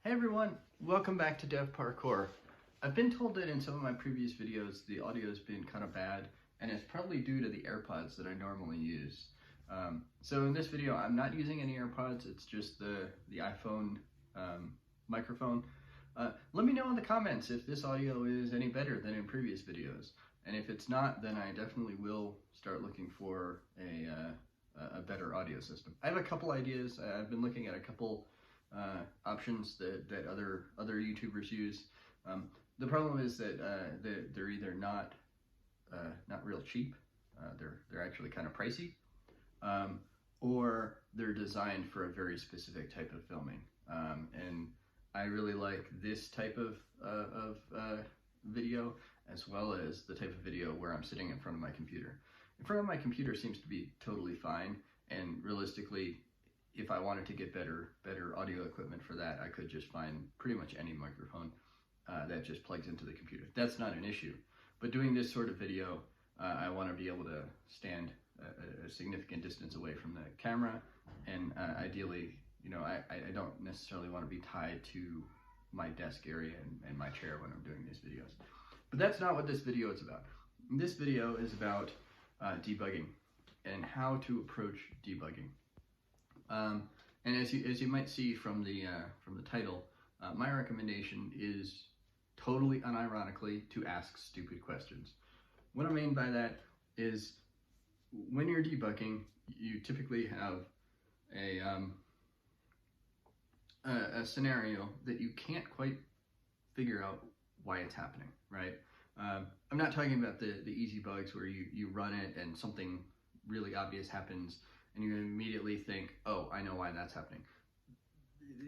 Hey everyone, welcome back to Dev Parkour. I've been told that in some of my previous videos the audio has been kind of bad, and it's probably due to the AirPods that I normally use. So in this video I'm not using any AirPods, it's just the iPhone microphone. Let me know in the comments if this audio is any better than in previous videos, and if it's not, then I definitely will start looking for a better audio system. I have a couple ideas. I've been looking at a couple options that other YouTubers use. The problem is that they're either not real cheap, they're actually kind of pricey, or they're designed for a very specific type of filming. And I really like this type of video, as well as the type of video where I'm sitting in front of my computer. In front of my computer seems to be totally fine, and realistically, if I wanted to get better audio equipment for that, I could just find pretty much any microphone that just plugs into the computer. That's not an issue. But doing this sort of video, I want to be able to stand a significant distance away from the camera, and ideally, you know, I don't necessarily want to be tied to my desk area and my chair when I'm doing these videos. But that's not what this video is about. This video is about debugging and how to approach debugging. And as you might see from the title, my recommendation is totally unironically to ask stupid questions. What I mean by that is, when you're debugging, you typically have a scenario that you can't quite figure out why it's happening, right? I'm not talking about the easy bugs where you run it and something really obvious happens and you immediately think, oh, I know why that's happening.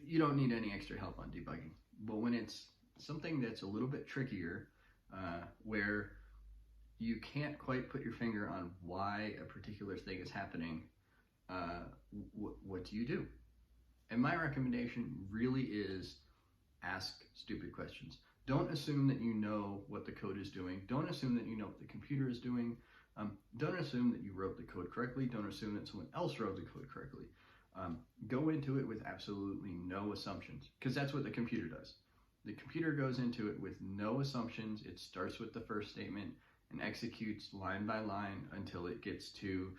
You don't need any extra help on debugging. But when it's something that's a little bit trickier, where you can't quite put your finger on why a particular thing is happening, what do you do? And my recommendation really is ask stupid questions. Don't assume that you know what the code is doing. Don't assume that you know what the computer is doing. Don't assume that you wrote the code correctly. Don't assume that someone else wrote the code correctly. Go into it with absolutely no assumptions, because that's what the computer does. The computer goes into it with no assumptions. It starts with the first statement and executes line by line until it gets to,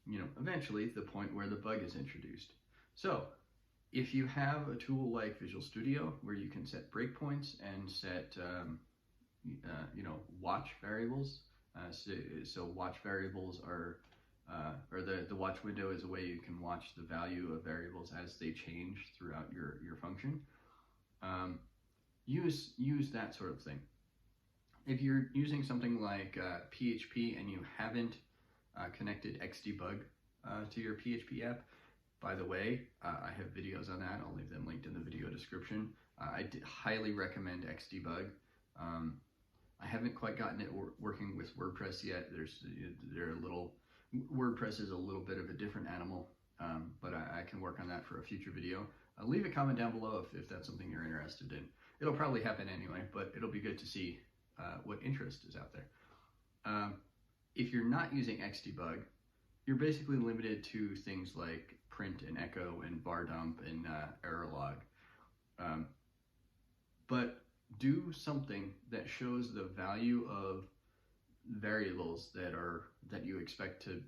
you know, eventually the point where the bug is introduced. So if you have a tool like Visual Studio where you can set breakpoints and set you know, watch variables, so watch variables are, or the watch window is a way you can watch the value of variables as they change throughout your function. Use that sort of thing. If you're using something like PHP and you haven't connected Xdebug to your PHP app, by the way, I have videos on that. I'll leave them linked in the video description. I highly recommend Xdebug. I haven't quite gotten it working with WordPress yet. WordPress is a little bit of a different animal, but I can work on that for a future video. Leave a comment down below if that's something you're interested in. It'll probably happen anyway, but it'll be good to see what interest is out there. If you're not using Xdebug, you're basically limited to things like print and echo and var dump and error log. But do something that shows the value of variables that you expect to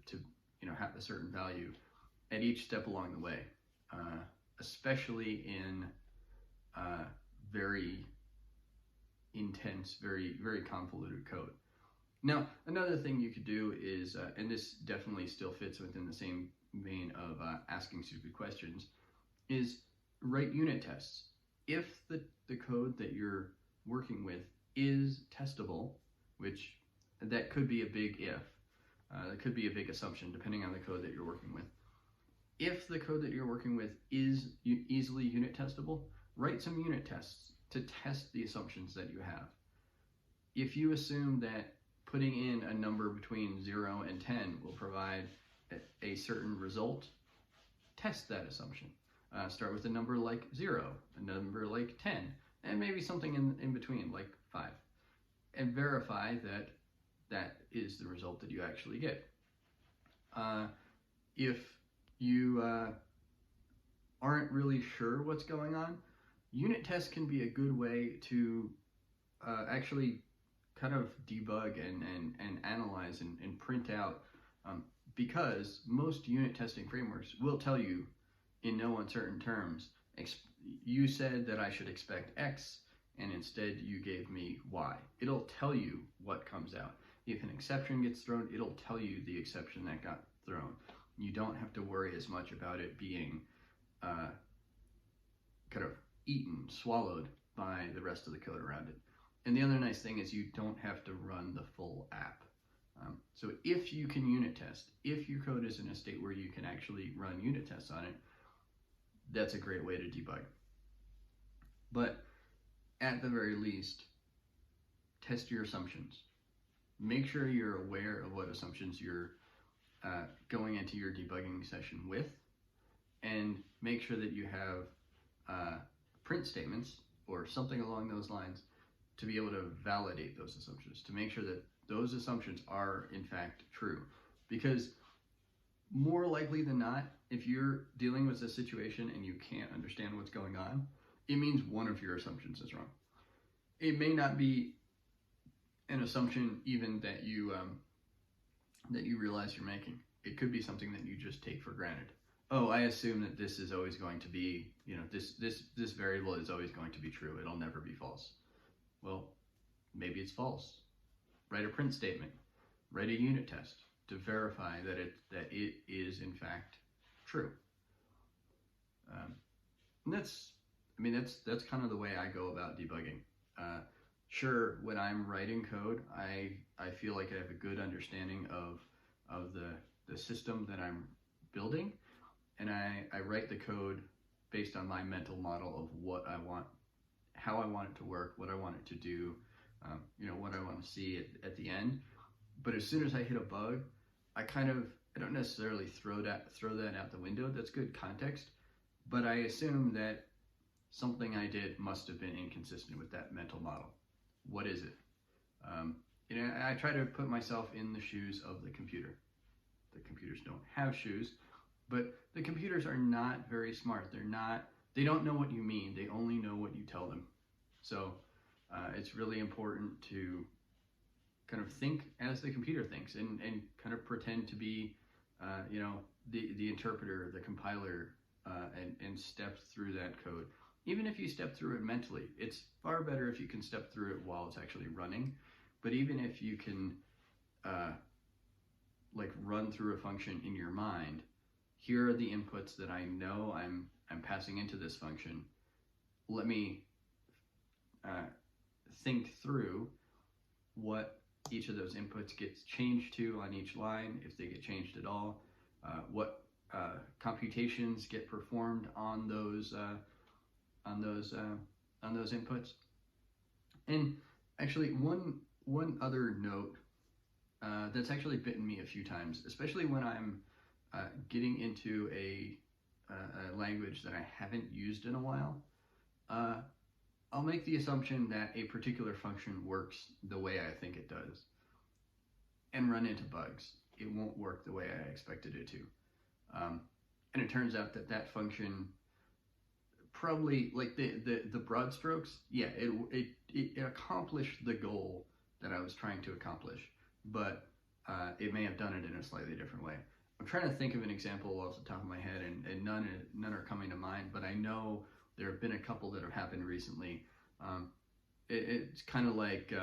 you know, have a certain value at each step along the way, especially in very intense, very convoluted code. Now, another thing you could do is, and this definitely still fits within the same vein of asking stupid questions, is write unit tests. If the code that you're working with is testable, which that could be a big if, that could be a big assumption depending on the code that you're working with. If the code that you're working with is easily unit testable, write some unit tests to test the assumptions that you have. If you assume that putting in a number between 0 and 10 will provide a certain result, test that assumption. Start with a number like 0, a number like 10, and maybe something in between like 5, and verify that that is the result that you actually get. If you aren't really sure what's going on, unit tests can be a good way to actually kind of debug and analyze and print out, because most unit testing frameworks will tell you in no uncertain terms, you said that I should expect X, and instead you gave me Y. It'll tell you what comes out. If an exception gets thrown, it'll tell you the exception that got thrown. You don't have to worry as much about it being kind of eaten, swallowed by the rest of the code around it. And the other nice thing is you don't have to run the full app. So if you can unit test, if your code is in a state where you can actually run unit tests on it, that's a great way to debug. But at the very least, test your assumptions. Make sure you're aware of what assumptions you're going into your debugging session with, and make sure that you have print statements or something along those lines to be able to validate those assumptions, to make sure that those assumptions are in fact true. Because more likely than not, if you're dealing with a situation and you can't understand what's going on, it means one of your assumptions is wrong. It may not be an assumption even that you realize you're making. It could be something that you just take for granted. Oh, I assume that this is always going to be, this variable is always going to be true. It'll never be false. Well, maybe it's false. Write a print statement. Write a unit test to verify that it is in fact true. And that's kind of the way I go about debugging. Sure, when I'm writing code, I feel like I have a good understanding of the system that I'm building, and I write the code based on my mental model of what I want, how I want it to work, what I want it to do, what I want to see at the end. But as soon as I hit a bug, I don't necessarily throw that out the window. That's good context, but I assume that something I did must have been inconsistent with that mental model. What is it? I try to put myself in the shoes of the computer. The computers don't have shoes, but the computers are not very smart. They don't know what you mean. They only know what you tell them. So it's really important to kind of think as the computer thinks, and kind of pretend to be, the interpreter, the compiler, and step through that code. Even if you step through it mentally, it's far better if you can step through it while it's actually running. But even if you can, run through a function in your mind, here are the inputs that I know I'm passing into this function. Let me think through what each of those inputs gets changed to on each line, if they get changed at all, what computations get performed on those inputs. And actually, one other note that's actually bitten me a few times, especially when I'm getting into a language that I haven't used in a while. I'll make the assumption that a particular function works the way I think it does, and run into bugs. It won't work the way I expected it to. And it turns out that function probably, like the broad strokes, yeah, it accomplished the goal that I was trying to accomplish, but it may have done it in a slightly different way. I'm trying to think of an example off the top of my head, and none are coming to mind, but I know there have been a couple that have happened recently. It's kind of like,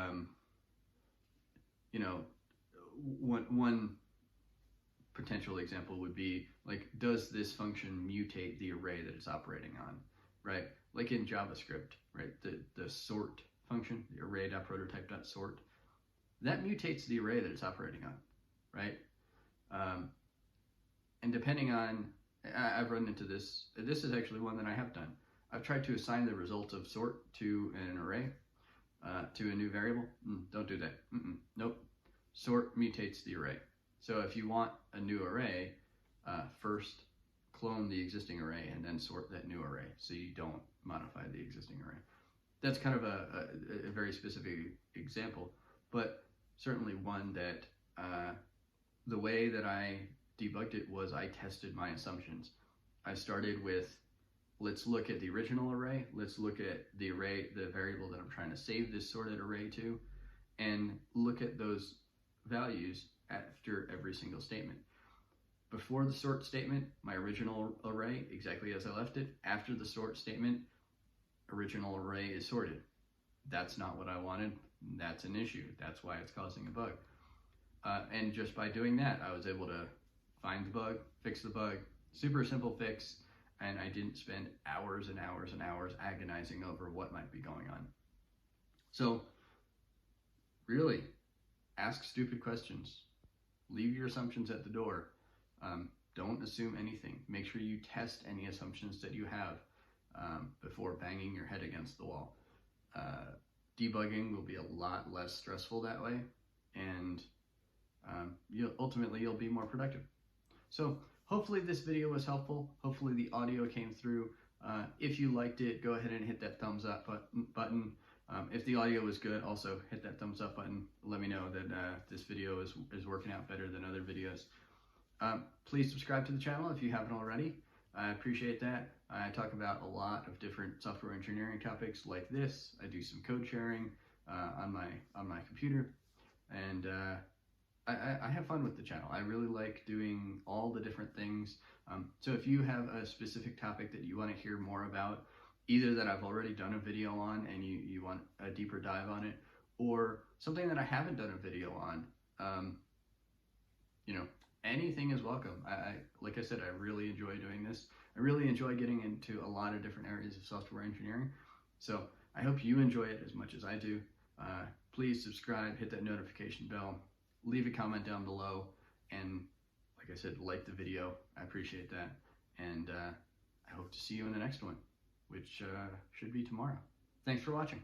one potential example would be, like, does this function mutate the array that it's operating on, right? Like in JavaScript, right? The sort function, the array.prototype.sort, that mutates the array that it's operating on, right? And depending on, I've run into this. This is actually one that I have done. I've tried to assign the result of sort to an array, to a new variable. Don't do that. Nope. Sort mutates the array. So if you want a new array, first clone the existing array and then sort that new array so you don't modify the existing array. That's kind of a very specific example, but certainly one that the way that I debugged it was I tested my assumptions. I started with let's look at the original array. Let's look at the array, the variable that I'm trying to save this sorted array to, and look at those values after every single statement. Before the sort statement, my original array, exactly as I left it. After the sort statement, original array is sorted. That's not what I wanted. That's an issue. That's why it's causing a bug. And just by doing that, I was able to find the bug, fix the bug. Super simple fix, and I didn't spend hours and hours and hours agonizing over what might be going on. So really, ask stupid questions. Leave your assumptions at the door. Don't assume anything. Make sure you test any assumptions that you have before banging your head against the wall. Debugging will be a lot less stressful that way, and you'll be more productive. So hopefully this video was helpful. Hopefully the audio came through. If you liked it, go ahead and hit that thumbs up button. If the audio was good, also hit that thumbs up button. Let me know that this video is working out better than other videos. Please subscribe to the channel if you haven't already. I appreciate that. I talk about a lot of different software engineering topics like this. I do some code sharing on my computer, and I have fun with the channel. I really like doing all the different things. So if you have a specific topic that you want to hear more about, either that I've already done a video on and you want a deeper dive on it, or something that I haven't done a video on, anything is welcome. Like I said, I really enjoy doing this. I really enjoy getting into a lot of different areas of software engineering. So I hope you enjoy it as much as I do. Please subscribe, hit that notification bell, leave a comment down below, and like I said, like the video. I appreciate that. And I hope to see you in the next one, which should be tomorrow. Thanks for watching.